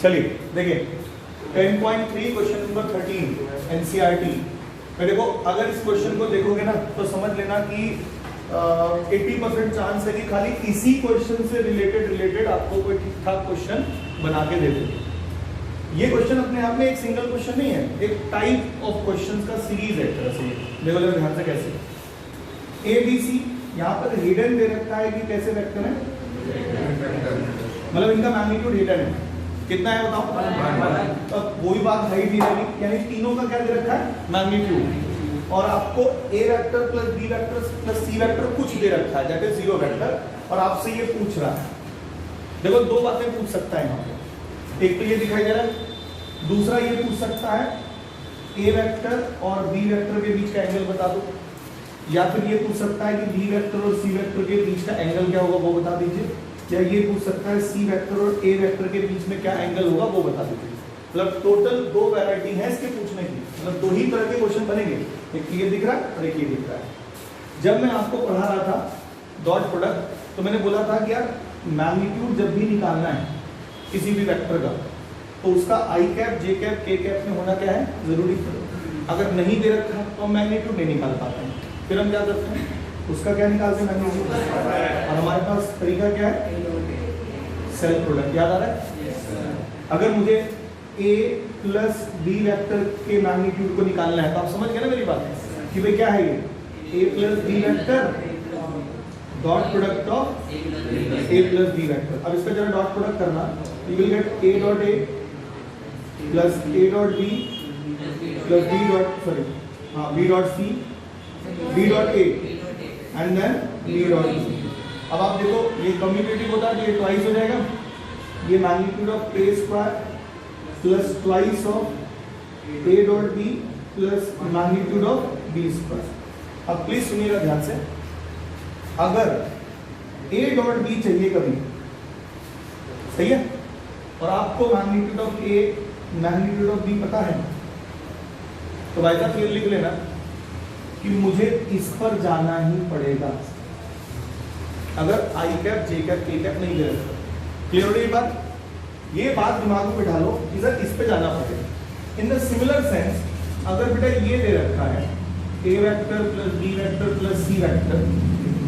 चलिए देखिए 10.3 question number 13 NCERT में देखो, अगर इस क्वेश्चन को देखोगे ना तो समझ लेना कि 80% चांस है कि खाली इसी क्वेश्चन से रिलेटेड आपको कोई ठीक ठाक क्वेश्चन बना के दे दे। ये क्वेश्चन अपने आप में एक सिंगल क्वेश्चन नहीं है, एक टाइप ऑफ क्वेश्चंस का सीरीज है। एक तरह से देखो जरा ध्यान से कैसे ए बी सी यहाँ पर हिडन दे रखा है कि कैसे वेक्टर है, मतलब इनका मैग्नीट्यूड हिडन है, कितना है बताओ। तो वही बात हाइट दी जाएगी, यानी तीनों का क्या दे रखा है मैग्नीट्यूड, और आपको A vector plus B vector plus C vector कुछ दे रखा है, दैट इज जीरो वेक्टर, और आपसे ये पूछ रहा है। देखो दो बातें पूछ सकता है यहाँ पे, एक तो ये दिखाई दे रहा है, दूसरा ये पूछ सकता है ए वेक्टर और बी वेक्टर के बीच का एंगल बता दो, या फिर ये पूछ सकता है कि बी वेक्टर और सी वेक्टर के बीच का एंगल क्या होगा वो बता दीजिए, या ये पूछ सकता है सी वेक्टर और ए वेक्टर के बीच में क्या एंगल होगा वो बता दीजिए। मतलब टोटल दो वैरायटी है इसके पूछने की, मतलब दो ही तरह के क्वेश्चन बनेंगे, एक ये दिख रहा है और एक ये दिख रहा है। जब मैं आपको पढ़ा रहा था डॉट प्रोडक्ट तो मैंने बोला था कि यार मैग्नीट्यूड जब भी निकालना है किसी भी वेक्टर का तो उसका आई कैप जे कैप के कैप में होना क्या है जरूरी। अगर नहीं दे रखा तो हम मैग्नीट्यूड नहीं निकाल पाते हैं, फिर हम क्या करते हैं उसका क्या निकालते हैं मैग्नीट्यूड, और हमारे पास तरीका क्या है सेल्फ प्रोडक्ट, याद आ रहा है। अगर मुझे a प्लस बी वेक्टर के मैग्नीट्यूड को निकालना है तो आप समझ गए ना मेरी बात कि भाई क्या है ये a plus B vector dot product of a plus B vector. अब इसका जरा डॉट प्रोडक्ट करना, you will get a dot a plus a dot b plus b dot sorry हाँ b dot c b dot a and then b dot c। अब आप देखो ये commutative होता है तो ये ट्वाइस हो जाएगा, ये magnitude of a square plus twice of a dot b plus magnitude of b square. अब प्लीज सुनिएगा ध्यान से, अगर a डॉट b चाहिए कभी, सही है, और आपको magnitude of a magnitude of b पता है तो भाई साहब ये लिख लेना कि मुझे इस पर जाना ही पड़ेगा अगर आई कैप जे कैप के कैप नहीं दे रहा। क्लियर हो रही बात, ये बात दिमाग में बिठा लो कि सर इस पे जाना पड़ेगा। इन द सिमिलर सेंस अगर बेटा ये दे रखा है A vector plus B vector plus C vector,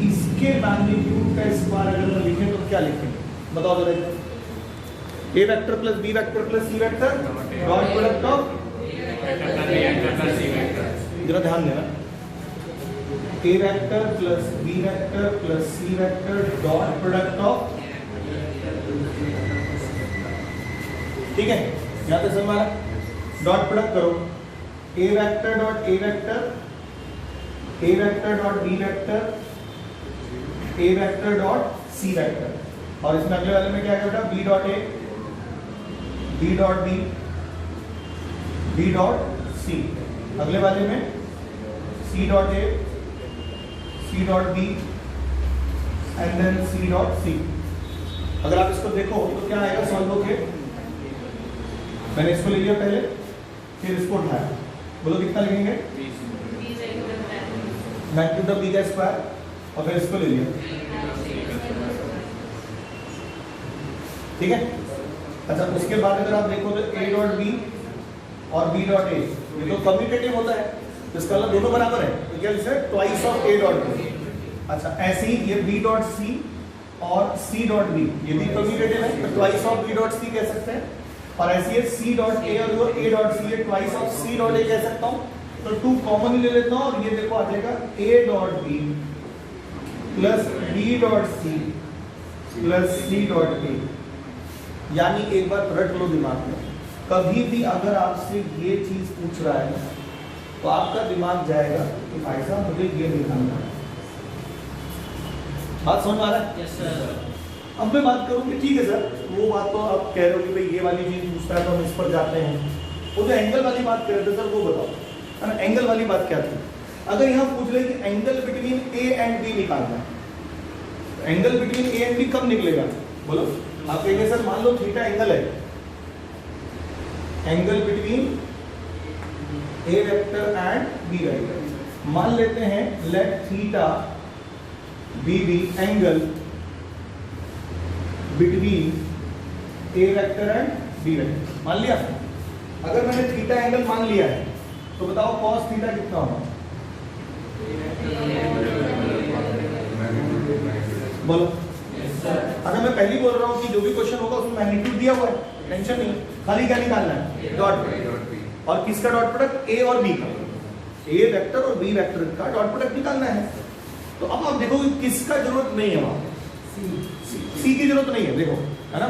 इसके मैग्नीट्यूड का स्क्वायर अगर मैं लिखें तो क्या लिखेंगे बताओ जरा। A vector plus B vector plus C vector dot product of, जरा ध्यान देना, A vector plus B vector plus C vector dot product of, ठीक है यहाँ पे समझ डॉट प्रोडक्ट करो, A vector dot A vector, A vector dot B vector, A vector dot C vector, और इसमें अगले वाले में क्या है बेटा B dot A, B dot B, B dot C, अगले वाले में C dot A, C dot B and then C dot C. अगर आप इसको देखो तो क्या आएगा सॉल्व होके, मैंने इसको ले लिया पहले फिर इसको उठाया, बोलो कितना लिखेंगे मैग्नीट्यूड ऑफ बी का स्क्वायर, और फिर इसको ले लिया, ठीक है। अच्छा उसके बाद अगर आप देखो तो ए डॉट बी और बी डॉट ए ये तो कम्यूटेटिव होता है, तो इसका मतलब दोनों बराबर है तो क्या लिखा है twice of A dot B. अच्छा ऐसे ही ये बी डॉट सी और सी डॉट बी ये भी कम्यूटेटिव है तो twice of B dot C कह सकते हैं, और ऐसे ही सी डॉट ए और ए डॉट सी ये twice of C dot A कह सकता हूँ, तो टू कॉमन ले लेता हूँ और ये देखो आ जाएगा A dot B plus B dot C plus C dot A. यानी एक बार रट लो दिमाग में, कभी भी अगर आपसे ये चीज पूछ रहा है तो आपका दिमाग जाएगा कि भाई साहब मुझे ये निकालना है। बात समझ आ रहा है? Yes sir. अब मैं बात करूँ कि ठीक है सर वो बात तो आप कह रहे हो कि भाई ये वाली चीज पूछता है तो हम इस पर जाते हैं, वो जो एंगल वाली बात कर रहे थे सर वो बताओ है ना, एंगल वाली बात क्या थी। अगर यहाँ पूछ रहे कि angle between A and B निकालना है, angle between A and B कब निकलेगा बोलो। आप कहेंगे सर मान लो थीटा एंगल है, angle between A vector and B vector, मान लेते हैं let theta be be angle between A vector and B vector. मान लिया। अगर मैंने थीटा एंगल मान लिया है तो बताओ cos थीटा कितना होगा? बोलो। अगर मैं पहले बोल रहा हूँ कि जो भी क्वेश्चन होगा उसमें मैग्नीट्यूड दिया हुआ है, टेंशन नहीं, खाली क्या निकालना है? डॉट। और किसका डॉट प्रोडक्ट? ए और बी का, ए वेक्टर और बी वेक्टर का डॉट प्रोडक्ट निकालना है। तो अब आप देखो किसका जरूरत नहीं है, वहां सी की जरूरत नहीं है, देखो है ना।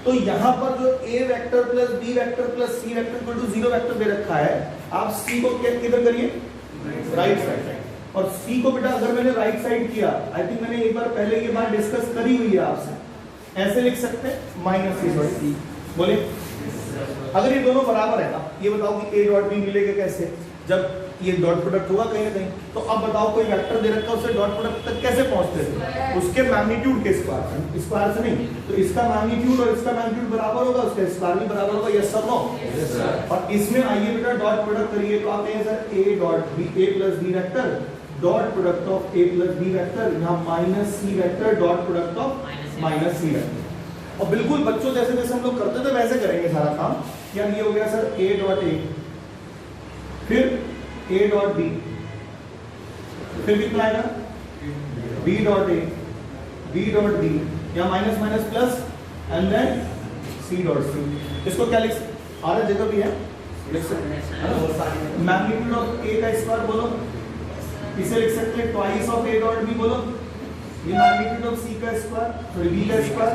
तो यहाँ पर जो A vector plus B vector plus C vector equal to 0 vector दे रखा है, आप सी को किधर करिए? Right side. और सी को बेटा अगर मैंने राइट साइड किया, आई थिंक मैंने एक बार पहले ये बात डिस्कस करी हुई है आपसे, ऐसे लिख सकते हैं माइनस सी। बोले अगर ये दोनों बराबर है ना, ये बताओ कि ए डॉट बी मिलेगा कैसे? जब ये डॉट प्रोडक्ट होगा कहीं ना कहीं। तो अब बताओ कोई वेक्टर दे रखा है, उससे डॉट प्रोडक्ट तक कैसे पहुंचते थे? उसके मैग्नीट्यूड के स्क्वायर से नहीं। तो इसका मैग्नीट्यूड और इसका मैग्नीट्यूड बराबर होगा, उसका स्क्वायर भी बराबर होगा। Yes sir no? और इसमें आइए बेटा डॉट प्रोडक्ट करिए, तो आप कहेंगे sir A dot B, A plus B vector dot product of A plus B vector, यहाँ minus C vector dot product of minus C vector. और बिल्कुल बच्चों जैसे जैसे हम लोग करते थे वैसे करेंगे सारा काम। यार ये हो गया सर ए डॉट ए, फिर ए डॉट बी, फिर कितना आएगा? B dot A, B dot B, या minus minus plus and then C dot C. इसको क्या लिख सकते? आर जगह भी है, लिख सकते हैं मैग्नीट्यूड ऑफ ए का स्क्वायर बोलो, इसे लिख सकते हैं twice of A dot B बोलो, ये मैग्नीट्यूड ऑफ सी का स्क्वायर, फिर बी का स्क्वायर,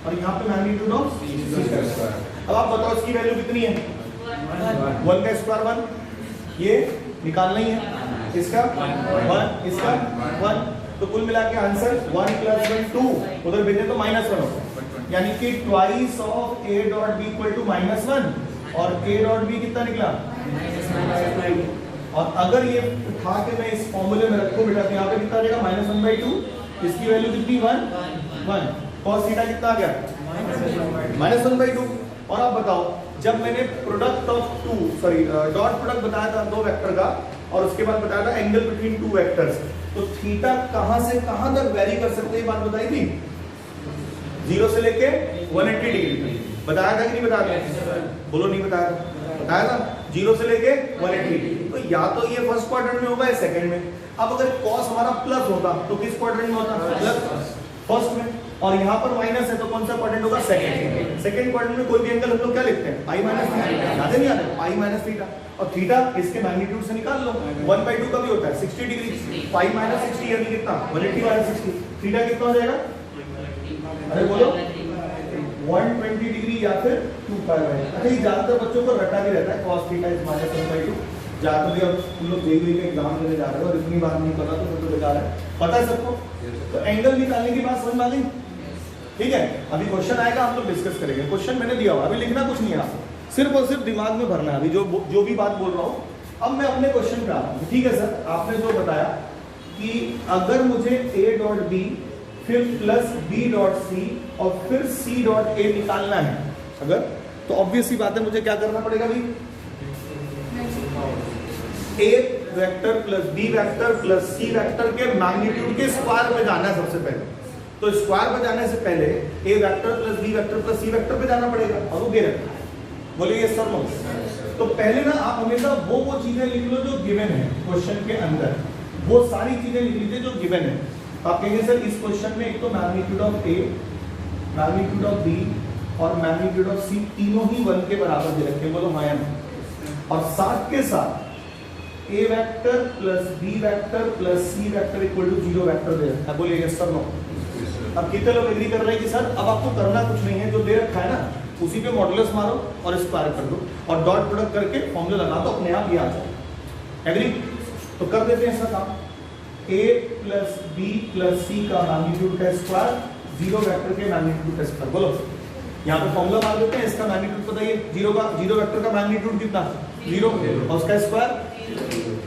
और यहाँ पे मैग्नीट्यूड ऑफ सी का स्क्वायर। अब आप बताओ इसकी वैल्यू कितनी है? 1 का स्क्वायर 1, ये निकालना ही है। इसका 1, इसका 1, तो कुल मिला के आंसर 1 + 1 2, उधर भेजे तो -1 होगा, यानी कि twice of A dot B equal to -1, और ए डॉट बी कितना निकला? और अगर ये उठा के मैं इस फॉर्मूले में रखूं बेटा, तो यहाँ पे कितना आ जाएगा? -1/2। इसकी वैल्यू कितनी? 1 cos थीटा कितना आ गया? -1/2। और आप बताओ जब मैंने प्रोडक्ट ऑफ डॉट प्रोडक्ट बताया था दो वेक्टर का, और उसके बाद बताया था एंगल बिटवीन टू वेक्टर्स, तो थीटा कहां से कहां तक वेरी कर सकते हैं, ये बात बताई थी? 0 से लेके 180 डिग्री बताया था कि नहीं बताया था? बोलो नहीं बताया था? बताया था 0 से लेके 180। तो या तो ये फर्स्ट क्वाड्रेंट में होगा या सेकंड में। अब अगर cos हमारा प्लस होता तो किस क्वाड्रेंट में होता? प्लस फर्स्ट में। और यहाँ पर माइनस है तो कौन सा क्वाड्रेंट होगा? सेकंड। सेकंड क्वाड्रेंट में कोई भी एंगल हम लोग क्या लिखते हैं? Pi minus theta. याद नहीं आता? Pi minus theta. और थीटा इसके मैग्नीट्यूड से निकाल लो, 1/2 का भी होता है 60 डिग्री, पाई माइनस 60 यानी कितना? 180 माइनस 60। थीटा कितना हो जाएगा? अरे बोलो 120 डिग्री या फिर 2 पाई। अच्छा ये ज्यादातर बच्चों को रटा भी रहता है cos थीटा इज -1/2। ज्यादातर भी अब तुम लोग जेईई का एग्जाम देने जा रहे हो और इतनी बात नहीं पता तो फिर तो बेकार है। पता है सबको? तो एंगल निकालने की बात समझ में आ गई? ठीक है, अभी क्वेश्चन आएगा, हम लोग डिस्कस करेंगे। क्वेश्चन मैंने दिया हुआ, अभी लिखना कुछ नहीं है आपको, सिर्फ और सिर्फ दिमाग में भरना है अभी जो भी बात बोल रहा हूँ। अब मैं अपने क्वेश्चन पे आता हूँ। ठीक है सर, आपने जो बताया कि अगर मुझे ए डॉट बी फिर प्लस बी डॉट सी और फिर सी डॉट ए निकालना है अगर, तो ऑब्वियस सी बात है मुझे क्या करना पड़ेगा भाई? A vector plus B vector plus C vector के मैग्नीट्यूड के स्क्वायर पे जाना है सबसे पहले। तो स्क्वायर पे जाने से पहले A vector plus B vector plus C vector पे जाना पड़ेगा, और वो दे रखा है। बोलिए यस सर नो? तो पहले ना आप हमेशा वो चीजें लिख लो जो गिवन है क्वेश्चन के अंदर, वो सारी चीजें लिख लीजिए जो गिवन है। तो आप कहेंगे सर इस क्वेश्चन में एक तो magnitude of A, magnitude of B और मैग्नीट्यूड ऑफ सी तीनों ही 1 के बराबर दे रखे। बोलो हाँ या ना? और साथ के साथ A vector plus B vector plus C vector equal to 0 vector दे रखा है। बोलिए यस सर नो? अब कितने लोग एग्री कर रहे हैं कि सर अब आपको करना कुछ नहीं है, जो दे रखा है ना उसी पे मॉडुलस मारो और स्क्वायर कर दो और डॉट प्रोडक्ट करके फॉर्मूला लगा दो, अपने आप ये आ जाए। एग्री? तो कर देते हैं इसका काम। a प्लस बी प्लस सी का मैग्नीट्यूड का स्क्वायर 0 वेक्टर के मैग्नीट्यूड का स्क्वायर। बोलो यहाँ पे फॉर्मूला मार देते हैं, इसका मैग्नीट्यूड बताइए। 0 वेक्टर का मैग्नीट्यूड कितना? 0 और उसका स्क्वायर।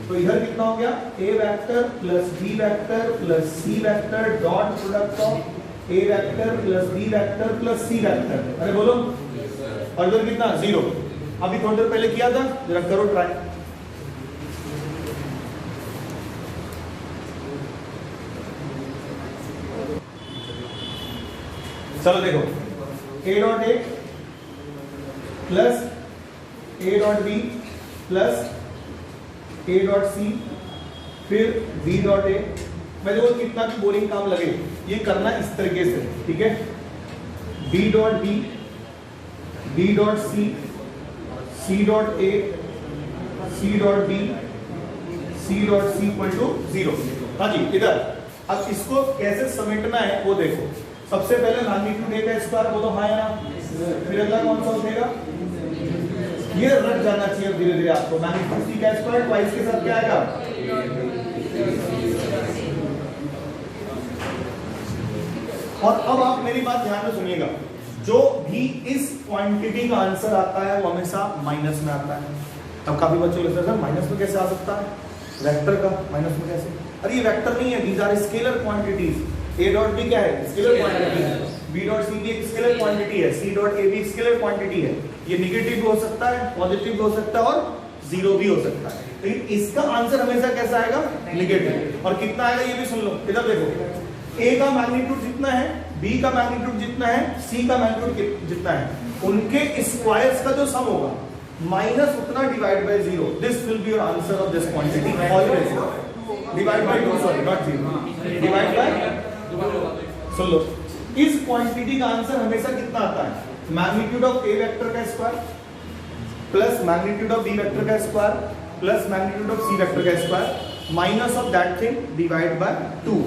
तो इधर कितना हो गया? a vector plus b vector plus c vector dot product of a vector plus b vector plus c vector. अरे बोलो, और इधर कितना? 0। अभी थोड़ी देर पहले किया था, जरा करो ट्राई। चलो देखो, a dot a plus A dot B plus A dot C फिर बी डॉट ए। मैं देखो कितना भी बोरिंग काम लगे ये करना इस तरीके से, ठीक है। B dot B, B dot C dot A, C dot B, C dot C equal to 0। हाँ जी, इधर अब इसको कैसे समेटना है वो देखो। सबसे पहले मैग्नीट्यूड ए का स्क्वायर, वो तो हाँ है ना। फिर अगला कौन सा उठेगा, ये रट जाना चाहिए धीरे धीरे आपको। मैग्नीट्यूड सी का स्क्वायर ट्वाइस के साथ क्या आएगा, और अब आप मेरी बात ध्यान में सुनिएगा, जो भी इस क्वांटिटी का आंसर आता है वो हमेशा माइनस में आता है। अब काफी बच्चों को सर माइनस में कैसे आ सकता है, वेक्टर का माइनस में कैसे? अरे ये वेक्टर नहीं है, these are scalar quantities. A dot B क्या है, स्केलर क्वांटिटी है। बी डॉट सी भी एक स्केलर क्वांटिटी है। सी डॉट ए भी स्केलर क्वांटिटी है। ये नेगेटिव भी हो सकता है, पॉजिटिव भी हो सकता है और जीरो भी हो सकता है। लेकिन इसका आंसर हमेशा कैसा आएगा, नेगेटिव। और कितना आएगा ये भी सुन लो, इधर देखो। ए का मैग्नीट्यूड जितना है, बी का मैग्नीट्यूड जितना है, सी का मैग्नीट्यूड जितना है, उनके स्क्वायर्स का जो सम होगा माइनस उतना divide by 0। This will be your answer of this quantity always. Divide by 2, sorry not 0, divide by. सुन लो, इस क्वांटिटी का आंसर हमेशा कितना आता है, मैग्नीट्यूड ऑफ ए वेक्टर का square plus magnitude of B vector का square plus magnitude of C vector का square minus of that thing divide by 2।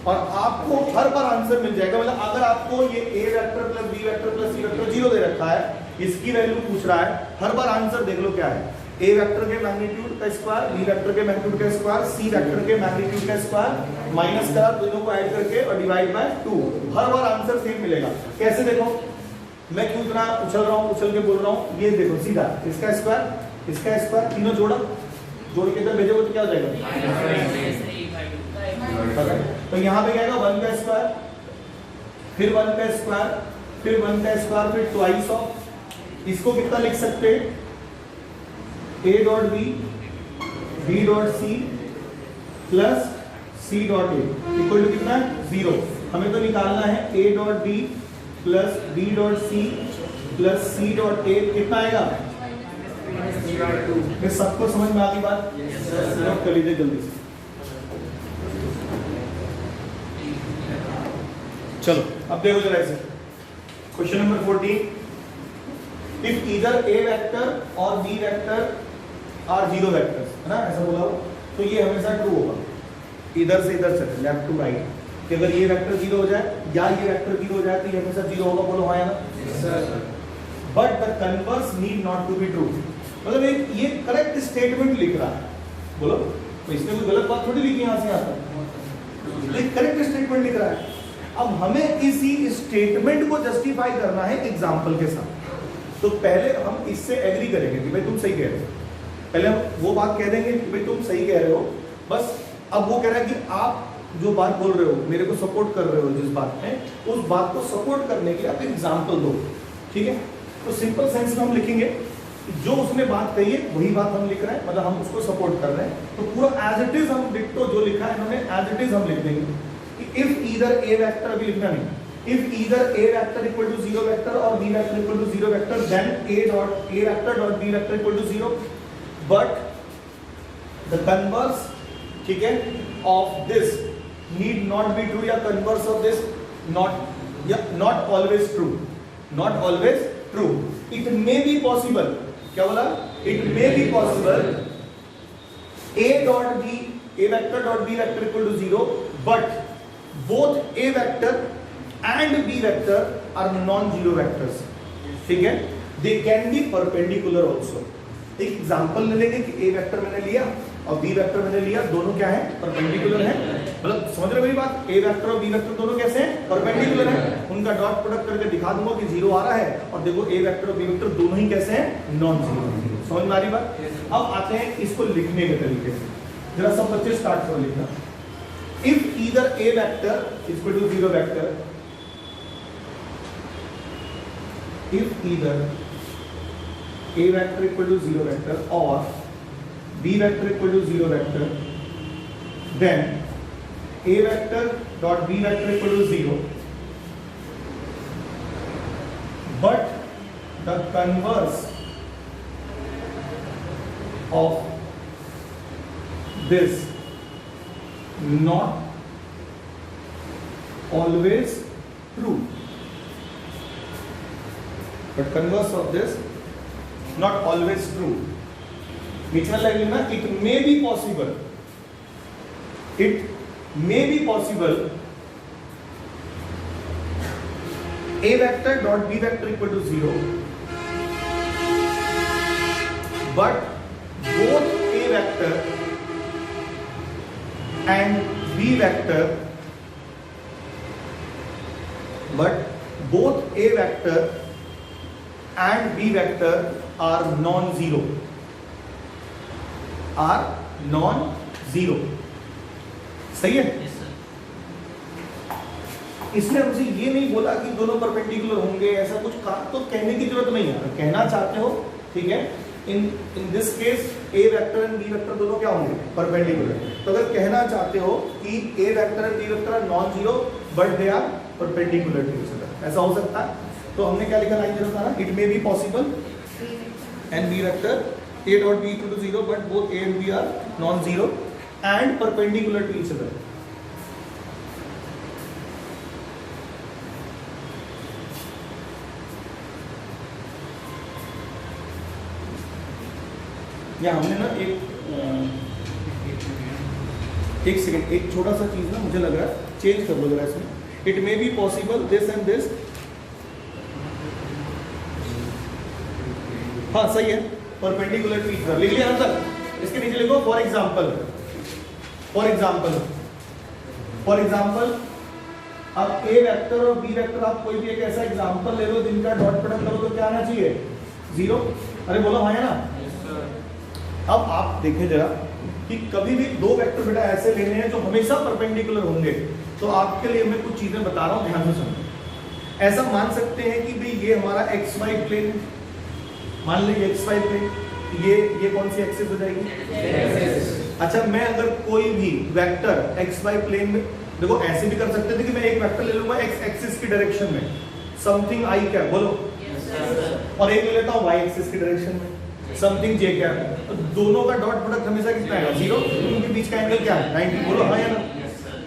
और आपको हर बार आंसर मिल जाएगा। मतलब अगर आपको ये A vector plus B vector plus C vector 0 दे रखा है, इसकी वैल्यू पूछ रहा है, हर बार आंसर देख लो क्या है, ए वेक्टर के मैग्नीट्यूड का स्क्वायर, बी वेक्टर के मैग्नीट्यूड का स्क्वायर, सी वेक्टर के मैग्नीट्यूड का स्क्वायर माइनस करा दोनों को ऐड करके और divide by 2। Her bar answer same मिलेगा। कैसे देखो, मैं क्यों इतना उछल रहा हूँ, उछल के बोल रहा हूँ, ये देखो सीधा इसका स्क्वायर तीनों जोड़ के इधर भेजोगे तो क्या हो जाएगा, तो यहाँ पे क्या आएगा 1 का स्क्वायर, फिर 1 का स्क्वायर, फिर 1 का स्क्वायर, फिर ट्वाइस ऑफ। इसको कितना लिख सकते हैं, A dot B, B dot C plus C dot A equal to कितना है 0। हमें तो निकालना है A dot B plus B dot C plus C dot A, कितना आएगा, ये सबको समझ में आ गई बात? नोट कर लीजिए जल्दी से। चलो अब देखो जरा ऐसे, question number 14। If either A vector और बी वेक्टर आर 0 वेक्टर्स, है ना, ऐसा बोला हो तो ये हमेशा ट्रू होगा। इधर से इधर चले, लेफ्ट टू राइट, कि अगर ये वेक्टर 0 हो जाए या ये वेक्टर 0 हो जाए तो ये हमेशा 0 होगा। बोलो हाँ या ना? But the converse need not to be true. मतलब ये करेक्ट स्टेटमेंट लिख रहा है, बोलो तो इसमें कोई गलत बात थोड़ी लिखी यहाँ से आता है, एक करेक्ट स्टेटमेंट लिख रहा है। अब हमें इसी स्टेटमेंट को जस्टिफाई करना है एग्जाम्पल के साथ। तो पहले हम इससे एग्री करेंगे कि भाई तुम सही कह रहे हो, पहले हम वो बात कह देंगे कि भाई तुम सही कह रहे हो बस। अब वो कह रहा है कि आप जो बात बोल रहे हो, मेरे को सपोर्ट कर रहे हो जिस बात में, उस बात को सपोर्ट करने के लिए आप एग्जाम्पल दो, ठीक है। तो सिंपल सेंस में हम लिखेंगे जो उसने बात कही है वही बात हम लिख रहे हैं, मतलब हम उसको सपोर्ट कर रहे हैं। तो पूरा एज इट इज हम डिक्टो जो लिखा है इन्होंने एज इट इज हम लिख देंगे। इफ ईदर ए वेक्टर, अभी लिखना नहीं, if either a vector equal to 0 vector or b vector equal to 0 vector, then a vector dot b vector equal to 0, but the converse, ठीक है, of this need not be true, या converse of this not always true, not always true. It may be possible, क्या बोला, it may be possible a vector dot b vector equal to 0, but both a vector and b vector are non-zero vectors, ठीक है। they can be perpendicular also। एक example ले लेंगे कि a vector मैंने लिया और b वेक्टर मैंने लिया, दोनों क्या है, परपेंडिकुलर है। मतलब समझ रहे मेरी बात, a वेक्टर और b वेक्टर दोनों कैसे हैं, परपेंडिकुलर है। उनका डॉट प्रोडक्ट करके दिखा दूंगा कि 0 आ रहा है, और देखो a वेक्टर और b वेक्टर दोनों ही कैसे हैं, नॉन जीरो। समझ में आ रही बात? अब आते हैं इसको लिखने के तरीके से। जरा सब बच्चे स्टार्ट करो लिखना। If either a vector equal to 0 vector, if either a vector equal to 0 vector or b vector equal to 0 vector, then a vector dot b vector equal to 0, but the converse of this not always true, but converse of this not always true. Mutual लगेगा ना, it may be possible a vector dot b vector equal to 0, but both a vector and b vector are non-zero. सही है? इसलिए मुझे ये नहीं बोला कि दोनों परपेंडिकुलर होंगे, ऐसा कुछ तो कहने की जरूरत नहीं है। कहना चाहते हो ठीक है, in this case A vector and B vector दोनों क्या होंगे? परपेंडिकुलर। तो अगर कहना चाहते हो कि A vector and B vector are non zero but they are perpendicular to each other, ऐसा हो सकता है। तो हमने क्या लिखा लाइन जीरो था ना, it may be possible and B vector a dot b equal to 0 but both a and b are non-zero and perpendicular to each other. या हमने ना एक सेकंड, एक छोटा सा चीज ना मुझे लग रहा है चेंज कर लो जरा इसमें। It may be possible this and this, हाँ सही है, परपेंडिकुलर टू ईच अदर लिख लिया ना सर। इसके नीचे लिखो फॉर एग्जांपल अब ए वेक्टर और बी वेक्टर, आप कोई भी एक ऐसा एग्जांपल ले लो जिनका डॉट प्रोडक्ट करो तो क्या आना चाहिए? 0। अरे बोलो हाँ है ना? अब आप देखें जरा कि कभी भी दो वेक्टर बेटा ऐसे लेने हैं जो हमेशा परपेंडिकुलर होंगे, तो आपके लिए मैं कुछ चीजें बता रहा हूं, ध्यान से सुनो। ऐसा मान सकते हैं कि भाई ये हमारा एक्स वाई प्लेन, मान लीजिए एक्स वाई प्लेन, ये कौन सी एक्सिस हो जाएगी? अच्छा, मैं अगर कोई भी वेक्टर एक्स वाई प्लेन में, देखो ऐसे भी कर सकते थे कि मैं एक वेक्टर ले लूंगा एक्स एक्सिस की डायरेक्शन में, समथिंग आई क्या बोलो, और एक ले लेता हूं वाई एक्सिस की डायरेक्शन में समथिंग जे क्या है। तो दोनों का डॉट प्रोडक्ट हमेशा कितना है? 0। उनके बीच का एंगल क्या है? 90। बोलो हाँ या ना?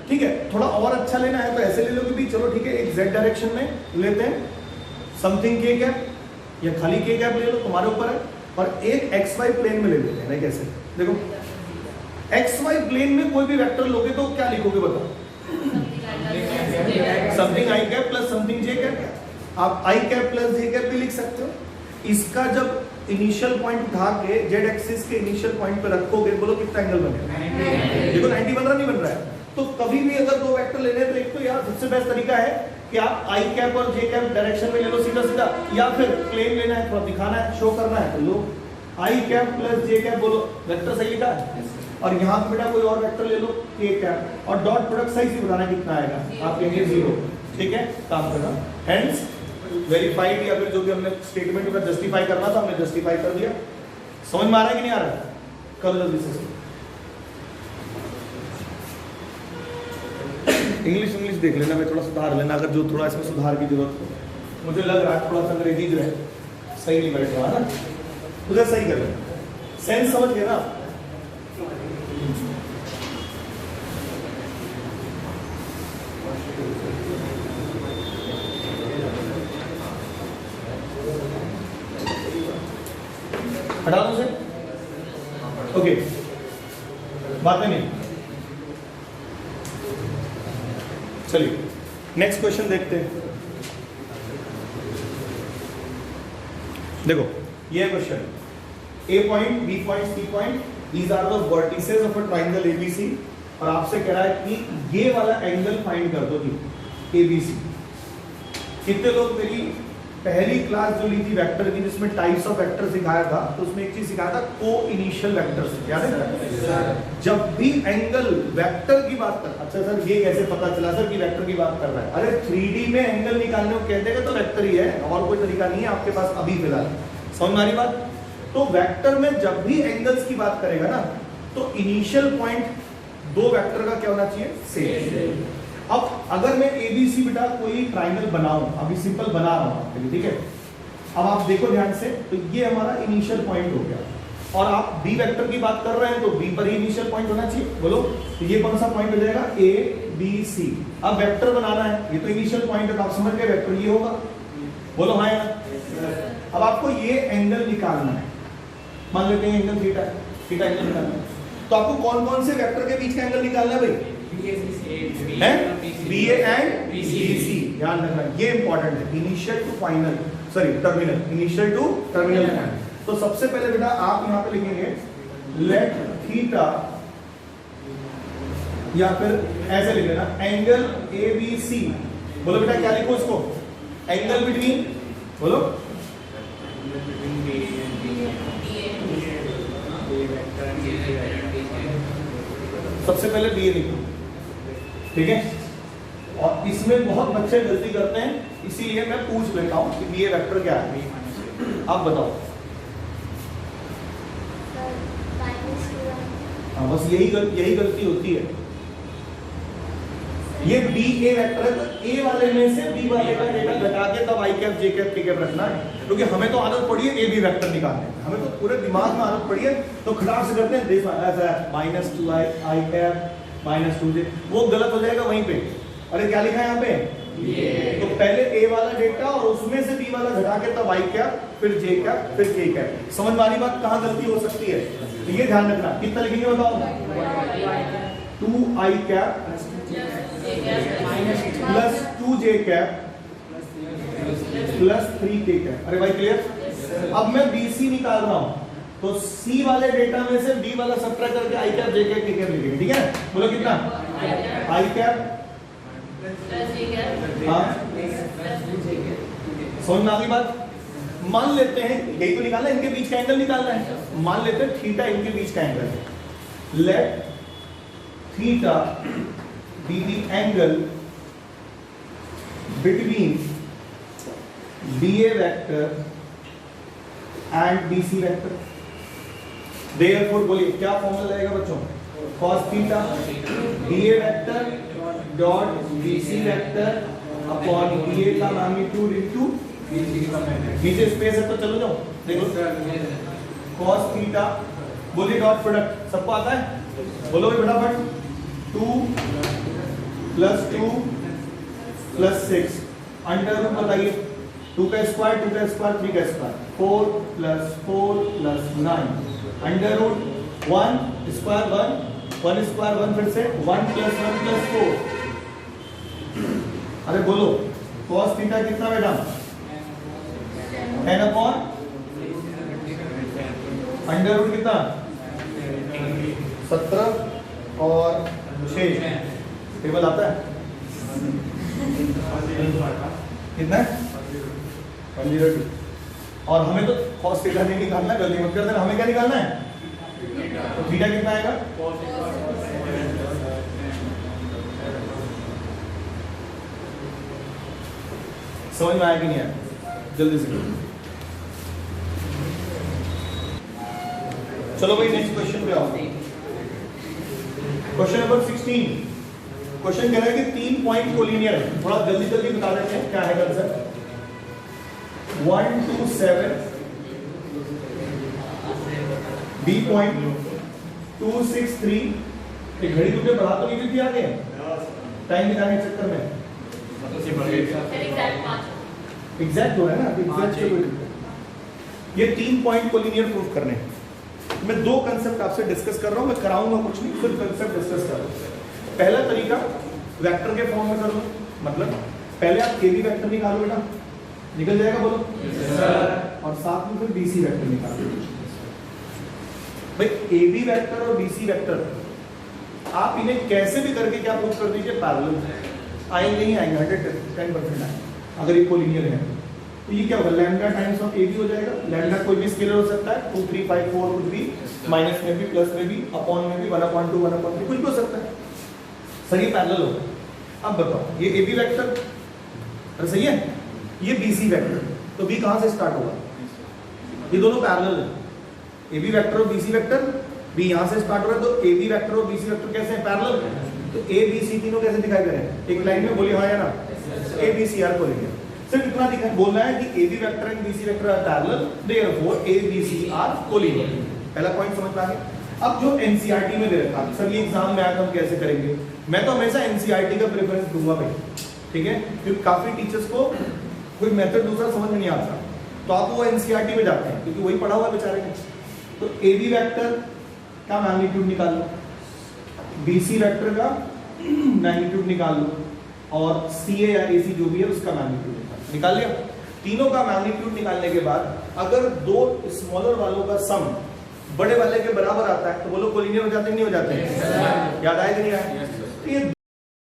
ठीक है। थोड़ा और अच्छा लेना है तो ऐसे ले लो कि भी चलो ठीक है, एक z डायरेक्शन में लेते हैं समथिंग के कैप, या खाली के कैप ले लो, तुम्हारे ऊपर है। और एक एक्स वाई प्लेन में ले लेते हैं। कैसे? देखो एक्स वाई प्लेन में कोई भी वेक्टर लोगे तो क्या लिखोगे बताओ? Something I cap plus something J cap. आप आई कैप प्लस जे कैप भी लिख सकते हो। इसका जब इनिशियल पॉइंट उठा के जेड एक्सिस के इनिशियल पॉइंट पे रखोगे, बोलो कितना एंगल बनेगा? देखो 90 बन रहा नहीं बन रहा है? तो कभी भी अगर दो वेक्टर लेने हैं तो एक तो यार सबसे बेस्ट तरीका है कि आप आई कैप और जे कैप डायरेक्शन में ले लो सीधा सीधा, या फिर प्लेन लेना है, थोड़ा दिखाना है, शो करना है तो लो आई कैप प्लस जे कैप, बोलो वेक्टर सही लिखा है। और यहाँ पे बेटा कोई और वेक्टर ले लो के कैप, और डॉट प्रोडक्ट सही से बताना कितना आएगा, आप कहेंगे 0। ठीक है, काम करना। हेंस वेरीफाइड, या फिर जो भी हमने स्टेटमेंट का जस्टिफाई करना था हमने जस्टिफाई कर दिया। समझ में आ रहा है कि नहीं आ रहा है? करो जल्दी से। इंग्लिश देख लेना, मैं थोड़ा सुधार लेना अगर जो थोड़ा इसमें सुधार की जरूरत हो। मुझे लग रहा है थोड़ा सा अंग्रेजी जो है सही नहीं बैठ रहा है ना, उधर सही कर लेना। सेंस समझ गए ना? हटा दो उसे। ओके, बात नहीं। चलिए नेक्स्ट क्वेश्चन देखते हैं। देखो ये question, A point, B point, C point, these are the vertices of a triangle ABC, और आपसे कह रहा है कि ये वाला एंगल फाइंड कर दो जी एबीसी। कितने लोग मेरी पहली क्लास जो ली थी वेक्टर की, जिसमें टाइप्स ऑफ वेक्टर सिखाया था, तो उसमें एक चीज सिखाया था को इनिशियल वेक्टर्स, याद है? जब भी एंगल वेक्टर की बात कर, अच्छा सर ये कैसे पता चला सर कि वेक्टर की बात कर रहा है? अरे 3D में एंगल निकालने को कहते हैं तो वेक्टर ही है, और कोई तरीका नहीं है आपके पास अभी फिलहाल। समझ में आ रही बात? तो वेक्टर में जब भी एंगल्स की बात करेगा ना, तो इनिशियल पॉइंट दो वेक्टर का क्या होना चाहिए? सेम। अब अगर मैं एबीसी बेटा कोई ट्राइंगल बनाऊं, अभी सिंपल बना रहा हूं आपके लिए, ठीक है? अब आप देखो ध्यान से, तो ये हमारा इनिशियल पॉइंट हो गया, और आप बी वेक्टर की बात कर रहे हैं तो बी पर ही इनिशियल पॉइंट होना चाहिए। बोलो, तो ये कौन सा पॉइंट हो जाएगा? A B C. अब वेक्टर बनाना है, ये तो इनिशियल पॉइंट है, तो आप समझ गए वेक्टर ये होगा। बोलो हाँ या ना। अब आपको ये एंगल निकालना है, मान लेते हैं एंगल थीटा, थीटा एंगल निकालना है, तो आपको कौन कौन से वेक्टर के बीच का एंगल निकालना है भाई? B A and B C. ध्यान रखना, ये इंपॉर्टेंट है। Initial to final, sorry terminal, initial to terminal point. तो सबसे पहले बेटा आप यहां पे लिखेंगे लेट थीटा, या फिर ऐसे लिख लेना एंगल ए बी सी। बोलो बेटा क्या लिखो इसको? एंगल बिटवीन, बोलो सबसे पहले बी ए लिखो, ठीक है। और इसमें बहुत बच्चे गलती करते हैं, इसीलिए मैं पूछ लेता हूं कि बी ए वेक्टर क्या है, आप बताओ। हाँ, बस यही गलती होती है। ये बी ए वेक्टर है, तो ए वाले में से बी वाले का डेटा घटा के तब आई कैप जे कैप के कैप रखना है, क्योंकि हमें तो आदत पड़ी है ए बी वेक्टर निकालने, हमें तो पूरे दिमाग में आदत पड़ी है, तो खटाक से करते हैं देखो ऐसा -2 आई कैप -2j, वो गलत हो जाएगा वहीं पे। अरे क्या लिखा है यहाँ पे? तो पहले ए वाला डेटा और उसमें से बी वाला घटा के तब आई कैप, फिर जे कैप, फिर के कैप। समझ में आ रही बात, कहाँ गलती हो सकती है? तो ये ध्यान रखना। कितना लिखेंगे बताओ? 2 I cap plus 2j cap plus 3k cap. अरे भाई क्लियर? अब मैं BC निकाल रहा हूं, तो C वाले डेटा में से B वाला सब्ट्रैक्ट करके आई कैप जे कैप के कैप लिखेंगे, ठीक है? बोलो कितना? आई कैप प्लस जे कैप, हाँ समझ में आ गई बात? मान लेते हैं यही तो निकालना है, इनके बीच का एंगल निकालना है। मान लेते हैं थीटा इनके बीच का एंगल है। Let theta be the angle between BA vector and BC vector. Therefore बोलिए क्या फॉर्मूला लगेगा बच्चों? cos theta BA vector dot BC vector upon BA का मैग्नीट्यूड इनटू नीचे स्पेस है तो चलो जाओ देखो cos theta, बोलिए डॉट प्रोडक्ट सबको आता है? बोलो भाई फटाफट। 2 प्लस 2 प्लस 6 अंडर रूट बताइए, 2 का स्क्वायर 3 का square 4 plus 4 plus 9 under root 1 square 1 square 1 फिर से 1 प्लस 1 प्लस 4। अरे बोलो cos थीटा कितना बेटा? 10 अपॉन अंडर रूट कितना? 17 और 6 टेबल आता है कितना है? 102। और हमें तो cos थीटा नहीं निकालना, गलती मत कर देना। हमें क्या निकालना है? तो थीटा कितना आएगा? समझ में आया कि नहीं आया? जल्दी से चलो भाई नेक्स्ट क्वेश्चन पे आओ। Question number 16। क्वेश्चन कह रहा है कि 3 पॉइंट कोलिनियर है, थोड़ा जल्दी जल्दी बता देते हैं क्या है कंसेप्ट। 1 2 7 B point 2 6 3। घड़ी तुमने बढ़ा तो नहीं थी आगे टाइम निकालने के चक्कर में? एग्जैक्ट हो रहा है ना, एग्जैक्ट। ये 3 पॉइंट कोलिनियर प्रूफ करने हैं। मैं 2 कंसेप्ट आपसे डिस्कस कर रहा हूं, मैं कराऊंगा कुछ नहीं, सिर्फ कंसेप्ट डिस्कस कर रहा हूं। पहला तरीका वेक्टर के फॉर्म में कर लो, मतलब पहले आप AB वेक्टर निकालो बेटा, निकल जाएगा बोलो और साथ में फिर BC वेक्टर निकालो। भाई AB वेक्टर और BC वेक्टर आप इन्हें कैसे भी करके क्या प्रूफ कर दीजिए, पैरेलल आएंगे ही आएंगे, 110% आएंगे अगर ये कोलिनियर है। तो ये क्या होगा? लैम्डा टाइम्स ऑफ AB हो जाएगा। लैम्डा कोई भी स्केलर हो सकता है, 2 3 5 4 कुछ भी, माइनस में भी प्लस में भी अपॉन में भी 1/2 1/3 कुछ भी हो सकता है। सही पैरेलल होगा। अब बताओ ये AB वेक्टर, अरे सही है, ये BC वेक्टर, तो B कहां से स्टार्ट होगा? ये दोनों पैरेलल है, AB वेक्टर और BC वेक्टर, B यहां से स्टार्ट हो रहा है, तो AB वेक्टर और BC वेक्टर कैसे हैं? पैरेलल। तो A B C तीनों कैसे दिखाई दे रहे हैं? एक लाइन में बोलिए हाँ या ना? A B C are collinear. सिर्फ इतना दिखा बोलना है कि AB vector and BC vector are parallel, therefore ABC are collinear. पहला पॉइंट समझ में आ गया। अब जो NCERT में दे रखा, सर ये एग्जाम में आकर हम कैसे करेंगे, मैं तो हमेशा NCERT का प्रेफरेंस दूंगा भाई, ठीक है, क्योंकि काफी टीचर्स को कोई मेथड दूसरा समझ में नहीं आता, तो आप वो NCERT में जाते हैं क्योंकि वही पढ़ा हुआ बेचारे ने। तो AB वेक्टर का मैग्नीट्यूड निकाल लो, BC वेक्टर का मैग्नीट्यूड निकाल लो, और CA या AC जो भी है उसका मैग्नीट्यूड निकाल लिया। तीनों का मैग्नीट्यूड निकालने के बाद अगर दो स्मॉलर वालों का सम बड़े वाले के बराबर आता है तो बोलो कोलिनियर हो जाते हैं नहीं हो जाते हैं? याद आया कि नहीं आया? तो ये